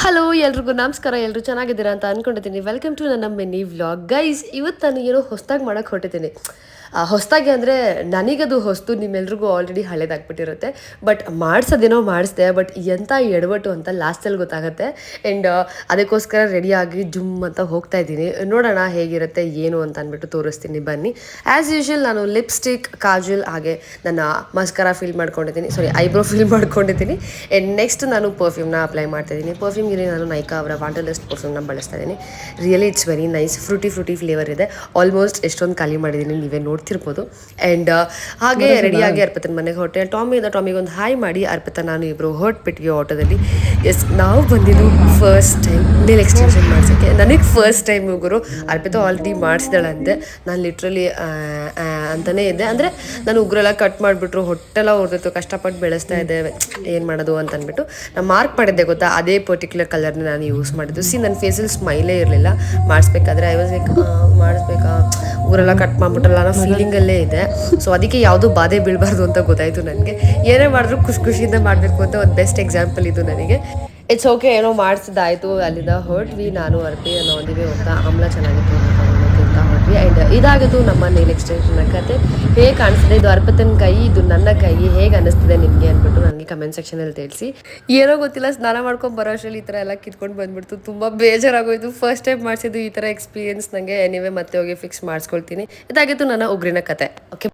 Hello ಎಲ್ರಿಗೂ ನಮಸ್ಕಾರ. ಎಲ್ಲರೂ ಚೆನ್ನಾಗಿದ್ದೀರಾ ಅಂತ ಅಂದ್ಕೊಂಡಿದ್ದೀನಿ. ವೆಲ್ಕಮ್ ಟು ನನ್ನ ಮಿನಿ ವ್ಲಾಗ್. ಗೈಸ್, ಇವತ್ತು ನಾನು ಏನೋ ಹೊಸದಾಗಿ ಮಾಡೋಕ್ಕೆ ಹೊರಟಿದ್ದೀನಿ. ಹೊಸದಾಗಿ ಅಂದರೆ ನನಗದು ಹೊಸ್ತು, ನಿಮ್ಮೆಲ್ರಿಗೂ ಆಲ್ರೆಡಿ ಹಳೇದಾಗ್ಬಿಟ್ಟಿರುತ್ತೆ. ಬಟ್ ಮಾಡಿಸೋದೇನೋ ಮಾಡಿಸ್ದೆ, ಬಟ್ ಎಂಥ ಎಡವಟ್ಟು ಅಂತ ಲಾಸ್ಟಲ್ಲಿ ಗೊತ್ತಾಗುತ್ತೆ. ಆ್ಯಂಡ್ ಅದಕ್ಕೋಸ್ಕರ ರೆಡಿಯಾಗಿ ಜುಮ್ ಅಂತ ಹೋಗ್ತಾ ಇದ್ದೀನಿ. ನೋಡೋಣ ಹೇಗಿರುತ್ತೆ ಏನು ಅಂತ ಅಂದ್ಬಿಟ್ಟು ತೋರಿಸ್ತೀನಿ ಬನ್ನಿ. ಆ್ಯಸ್ ಯೂಶ್ವಲ್ ನಾನು ಲಿಪ್ಸ್ಟಿಕ್, ಕಾಜಲ್ ಹಾಗೆ ನನ್ನ ಮಸ್ಕರ ಫಿಲ್ ಮಾಡ್ಕೊಂಡಿದ್ದೀನಿ, ಐಬ್ರೋ ಫಿಲ್ ಮಾಡ್ಕೊಂಡಿದ್ದೀನಿ. ಆ್ಯಂಡ್ ನೆಕ್ಸ್ಟ್ ನಾನು ಪರ್ಫ್ಯೂಮ್ನ ಅಪ್ಲೈ ಮಾಡ್ತಾಯಿದ್ದೀನಿ. ಪರ್ಫ್ಯೂಮ್ಗೆ ನಾನು ನೈಕಾ ಅವರ ವಾಟರ್ಲೆಸ್ ಪರ್ಫ್ಯೂಮ್ನ ಬಳಸ್ತಾ ಇದ್ದೀನಿ. Really it's very nice. Frooti flavour ಇದೆ. ಆಲ್ಮೋಸ್ಟ್ ಎಷ್ಟೊಂದು ಖಾಲಿ ಮಾಡಿದ್ದೀನಿ, ನೀವೇ ನೋಡ್ತಿರ್ಬೋದು. ಆ್ಯಂಡ್ ಹಾಗೆ ರೆಡಿಯಾಗಿ ಅರ್ಪಿತನ ಮನೆಗೆ ಹೊರಟೆ. ಟಾಮಿಗೆ ಒಂದು ಹಾಯ್ ಮಾಡಿ ಅರ್ಪಿತ ನಾನು ಇಬ್ಬರು ಹೊರಟ್ಬಿಟ್ವಿ ಆಟೋದಲ್ಲಿ. ಎಸ್, ನಾವು ಬಂದಿದ್ದು ಫಸ್ಟ್ ಟೈಮ್ ನೇಲ್ ಎಕ್ಸ್ಟೆನ್ಷನ್ ಮಾಡ್ಸೋಕ್ಕೆ. ನನಗೆ ಫಸ್ಟ್ ಟೈಮ್ ಗುರು. ಅರ್ಪಿತ ಆಲ್ರೆಡಿ ಮಾಡಿಸಿದಳಂತೆ. ನಾನು ಲಿಟ್ರಲಿ ಅಂತಲೇ ಇದ್ದೆ. ಅಂದರೆ ನಾನು ಉಗ್ರೆಲ್ಲ ಕಟ್ ಮಾಡಿಬಿಟ್ರು, ಹೊಟ್ಟೆಲ್ಲ ಹೊಡೆದಿತ್ತು, ಕಷ್ಟಪಟ್ಟು ಬೆಳೆಸ್ತಾ ಇದ್ದೆ, ಏನು ಮಾಡೋದು ಅಂತ ಅಂದ್ಬಿಟ್ಟು ನಾನು ಮಾರ್ಕ್ ಮಾಡಿದ್ದೆ ಗೊತ್ತಾ, ಅದೇ ಪರ್ಟಿಕ್ಯುಲರ್ ಕಲರ್ನ ನಾನು ಯೂಸ್ ಮಾಡಿದ್ದು. ನನ್ನ ಫೇಸಲ್ಲಿ ಸ್ಮೈಲೇ ಇರಲಿಲ್ಲ ಮಾಡಿಸ್ಬೇಕಾದ್ರೆ. ಐ ವಾಸ್ ಲೈಕ್ ಮಾಡಿಸ್ಬೇಕಾ, ಊರೆಲ್ಲ ಕಟ್ ಮಾಡಿಬಿಟ್ಟಲ್ಲ ಅನ್ನೋ ಫೀಲಿಂಗಲ್ಲೇ ಇದೆ. ಸೊ ಅದಕ್ಕೆ ಯಾವುದೂ ಬಾಧೆ ಬೀಳಬಾರ್ದು ಅಂತ ಗೊತ್ತಾಯಿತು ನನಗೆ. ಏನೇ ಮಾಡಿದ್ರು ಖುಷಿಯಿಂದ ಮಾಡಬೇಕು ಅಂತ ಒಂದು ಬೆಸ್ಟ್ ಎಕ್ಸಾಂಪಲ್ ಇದು ನನಗೆ. ಇಟ್ಸ್ ಓಕೆ, ಏನೋ ಮಾಡಿಸಿದ್ದಾಯಿತು. ಅಲ್ಲಿಂದ ಹೊರಟ್ವಿ, ನಾನು ಅರ್ಪಿ ನೋಡಿದ್ವಿ ಹೋಗ್ತಾ. ಆಮ್ಲ ಚೆನ್ನಾಗಿತ್ತು ಅಂತ ಹೊರಟ್ವಿ. ಆ್ಯಂಡ್ ಇದಾಗಿದ್ದು ನಮ್ಮ ನೇಲ್ ಎಕ್ಸ್ಟೆನ್ಷನ್ನ ಕತೆ. ಹೇಗೆ ಕಾಣಿಸ್ತಿದೆ, ಇದು ಅರ್ಪಿತನ ಕೈ, ಇದು ನನ್ನ ಕೈ, ಹೇಗೆ ಅನ್ನಿಸ್ತಿದೆ ನಿಮಗೆ ಅಂದ್ಬಿಟ್ಟು ನನಗೆ ಕಮೆಂಟ್ ಸೆಕ್ಷನಲ್ಲಿ ತಿಳಿಸಿ. ಏನೋ ಗೊತ್ತಿಲ್ಲ, ಸ್ನಾನ ಮಾಡ್ಕೊಂಡು ಬರೋ ಅಷ್ಟರಲ್ಲಿ ಈ ಥರ ಎಲ್ಲ ಕಿತ್ಕೊಂಡು ಬಂದುಬಿಡ್ತು. ತುಂಬ ಬೇಜಾರಾಗೋಯ್ತು. ಫಸ್ಟ್ ಟೈಮ್ ಮಾಡಿಸಿದ್ದು ಈ ಥರ ಎಕ್ಸ್ಪೀರಿಯನ್ಸ್ ನನಗೆ. ಎನಿವೆ ಮತ್ತೆ ಹೋಗಿ ಫಿಕ್ಸ್ ಮಾಡಿಸ್ಕೊಳ್ತೀನಿ. ಇದಾಗಿತ್ತು ನನ್ನ ಉಗ್ರಿನ ಕತೆ. ಓಕೆ.